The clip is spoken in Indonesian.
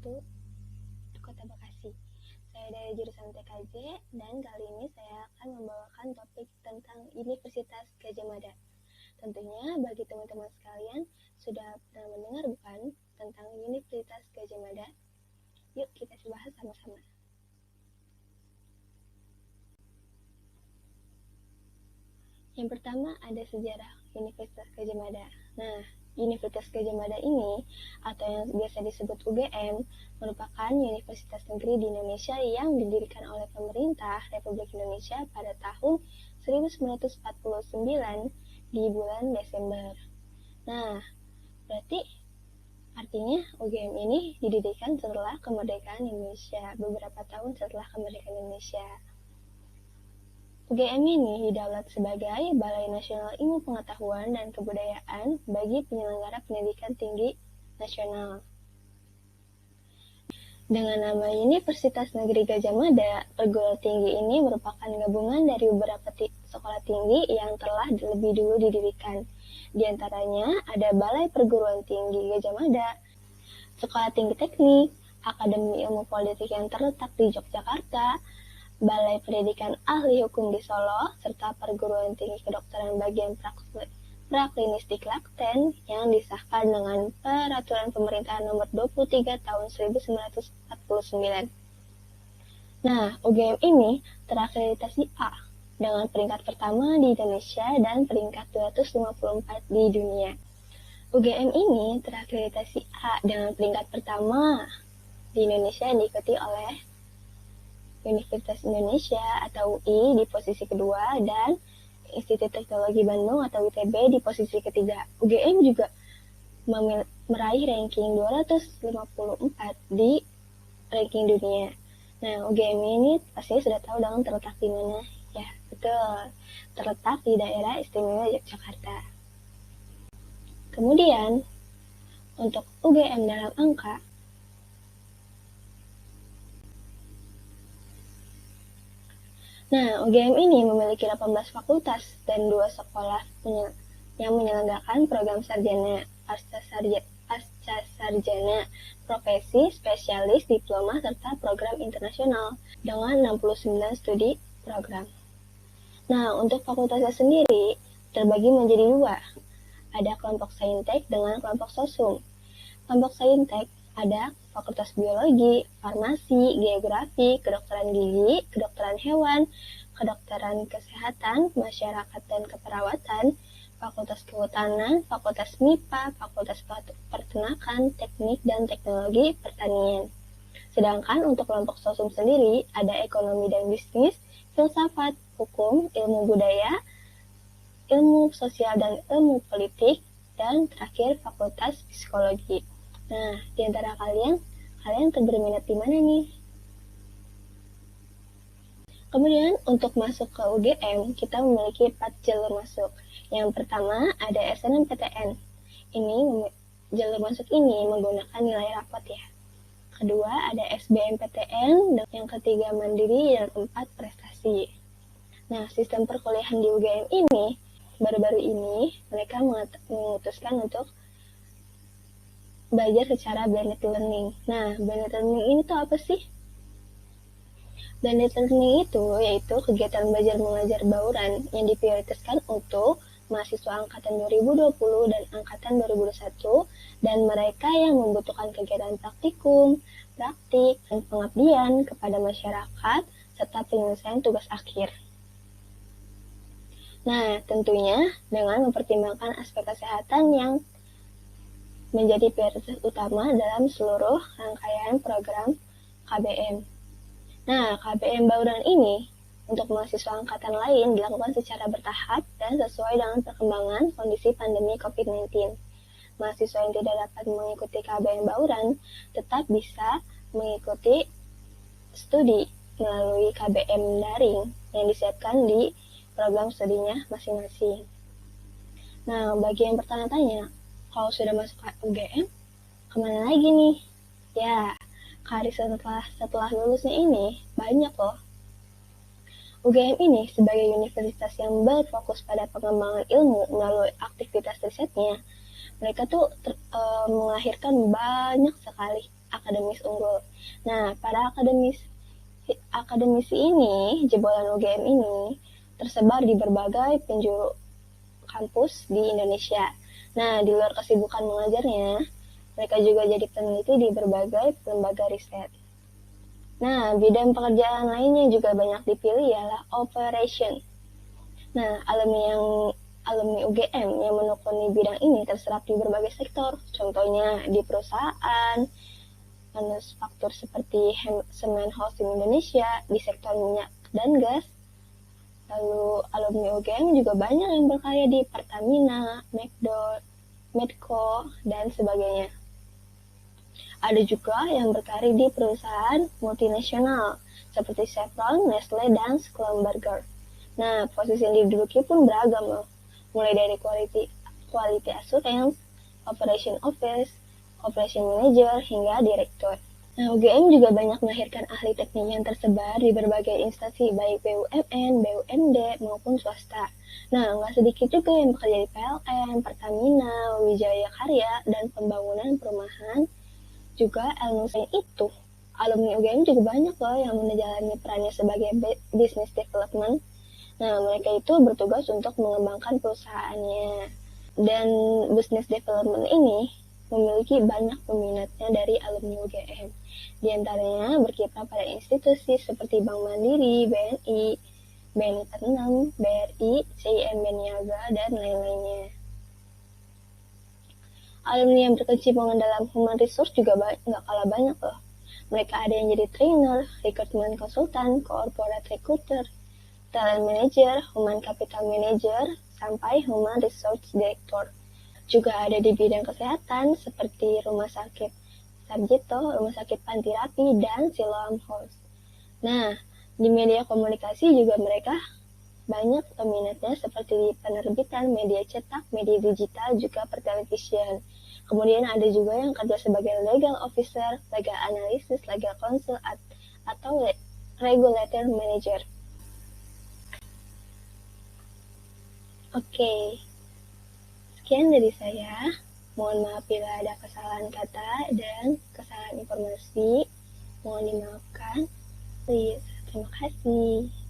wabarakatuh. Kota Bekasi. Saya dari jurusan TKJ dan kali ini saya akan membawakan topik tentang Universitas Gadjah Mada. Tentunya bagi teman-teman sekalian sudah pernah mendengar bukan tentang Universitas Gadjah Mada? Yuk kita bahas sama-sama. Yang pertama ada sejarah Universitas Gadjah Mada. Nah, Universitas Gadjah Mada ini, atau yang biasa disebut UGM, merupakan universitas negeri di Indonesia yang didirikan oleh pemerintah Republik Indonesia pada tahun 1949 di bulan Desember. Nah, berarti artinya UGM ini didirikan setelah kemerdekaan Indonesia, beberapa tahun setelah kemerdekaan Indonesia. UGM ini didaulat sebagai Balai Nasional Ilmu Pengetahuan dan Kebudayaan bagi penyelenggara pendidikan tinggi nasional. Dengan nama Universitas Negeri Gadjah Mada, perguruan tinggi ini merupakan gabungan dari beberapa sekolah tinggi yang telah lebih dulu didirikan. Di antaranya ada Balai Perguruan Tinggi Gadjah Mada, Sekolah Tinggi Teknik, Akademi Ilmu Politik yang terletak di Yogyakarta, Balai Pendidikan Ahli Hukum di Solo, serta Perguruan Tinggi Kedokteran Bagian Praklinis di Klaten yang disahkan dengan Peraturan Pemerintahan Nomor 23 Tahun 1949. Nah, UGM ini terakreditasi A dengan peringkat pertama di Indonesia dan peringkat 254 di dunia. UGM ini terakreditasi A dengan peringkat pertama di Indonesia yang diikuti oleh Universitas Indonesia atau UI di posisi kedua dan Institut Teknologi Bandung atau ITB di posisi ketiga. UGM juga meraih ranking 254 di ranking dunia. Nah, UGM ini pastinya sudah tahu dong terletak di mana? Ya, betul. Terletak di daerah istimewa Yogyakarta. Kemudian, untuk UGM dalam angka, nah, UGM ini memiliki 18 fakultas dan 2 sekolah yang menyelenggarakan program sarjana, pasca sarjana, profesi, spesialis, diploma, serta program internasional dengan 69 studi program. Nah, untuk fakultasnya sendiri terbagi menjadi 2. Ada kelompok Saintek dengan kelompok Sosum. Kelompok Saintek ada Fakultas Biologi, Farmasi, Geografi, Kedokteran Gigi, Kedokteran Hewan, Kedokteran Kesehatan, Masyarakat dan Keperawatan, Fakultas Kehutanan, Fakultas MIPA, Fakultas Peternakan, Teknik dan Teknologi Pertanian. Sedangkan untuk kelompok Sosum sendiri ada Ekonomi dan Bisnis, Filsafat, Hukum, Ilmu Budaya, Ilmu Sosial dan Ilmu Politik, dan terakhir Fakultas Psikologi. Nah, di antara kalian berminat di mana nih? Kemudian, untuk masuk ke UGM, kita memiliki 4 jalur masuk. Yang pertama, ada SNMPTN. Jalur masuk ini menggunakan nilai rapot ya. Kedua, ada SBMPTN, dan yang ketiga mandiri, dan keempat prestasi. Nah, sistem perkuliahan di UGM ini, baru-baru ini, mereka memutuskan untuk belajar secara blended learning. Nah, blended learning ini tuh apa sih? Blended learning itu yaitu kegiatan belajar mengajar bauran yang diprioritaskan untuk mahasiswa angkatan 2020 dan angkatan 2021 dan mereka yang membutuhkan kegiatan praktikum, praktik, dan pengabdian kepada masyarakat serta penyelesaian tugas akhir. Nah, tentunya dengan mempertimbangkan aspek kesehatan yang menjadi prioritas utama dalam seluruh rangkaian program KBM. Nah, KBM Bauran ini untuk mahasiswa angkatan lain dilakukan secara bertahap dan sesuai dengan perkembangan kondisi pandemi COVID-19. Mahasiswa yang tidak dapat mengikuti KBM Bauran tetap bisa mengikuti studi melalui KBM daring yang disiapkan di program studinya masing-masing. Nah, bagi yang bertanya-tanya, kalau sudah masuk ke UGM, kemana lagi nih? Ya, karir setelah lulusnya ini banyak loh. UGM ini sebagai universitas yang berfokus pada pengembangan ilmu melalui aktivitas risetnya, mereka tuh melahirkan banyak sekali akademis unggul. Nah, para akademisi ini, jebolan UGM ini, tersebar di berbagai penjuru kampus di Indonesia. Nah, di luar kesibukan mengajarnya, mereka juga jadi peneliti di berbagai lembaga riset. Nah, bidang pekerjaan lainnya juga banyak dipilih ialah operation. Nah, alumni UGM yang menekuni bidang ini terserap di berbagai sektor. Contohnya di perusahaan, manufaktur seperti Semen Holcim Indonesia, di sektor minyak dan gas. Lalu alumni UGM juga banyak yang berkarya di Pertamina, Medco, dan sebagainya. Ada juga yang berkarir di perusahaan multinasional seperti Chevron, Nestle, dan Schlumberger. Nah, posisi yang diduduki pun beragam loh. Mulai dari quality assurance, operation office, operation manager, hingga direktur. Nah, UGM juga banyak melahirkan ahli teknik yang tersebar di berbagai instansi, baik BUMN, BUMD, maupun swasta. Nah, nggak sedikit juga yang bekerja di PLN, Pertamina, Wijaya Karya, dan pembangunan perumahan. Juga ilmu selain itu, alumni UGM juga banyak loh yang menjalani perannya sebagai business development. Nah, mereka itu bertugas untuk mengembangkan perusahaannya. Dan business development ini memiliki banyak peminatnya dari alumni UGM. Di antaranya berkiprah pada institusi seperti Bank Mandiri, BNI, BNI Ternam, BRI, CIMB Niaga, dan lain-lainnya. Alumni yang berkecimpung dalam human resource juga nggak kalah banyak loh. Mereka ada yang jadi trainer, recruitment consultant, corporate recruiter, talent manager, human capital manager, sampai human resource director. Juga ada di bidang kesehatan seperti Rumah Sakit Sarjito, Rumah Sakit Pantirapi, dan Siloam House. Nah, di media komunikasi juga mereka banyak peminatnya seperti di penerbitan, media cetak, media digital, juga pertelevisian. Kemudian ada juga yang kerja sebagai legal officer, legal analysis, legal counsel, atau regulator manager. Oke, sekian dari saya. Mohon maaf bila ada kesalahan kata dan kesalahan informasi. Mohon dimaafkan. Please. Terima kasih.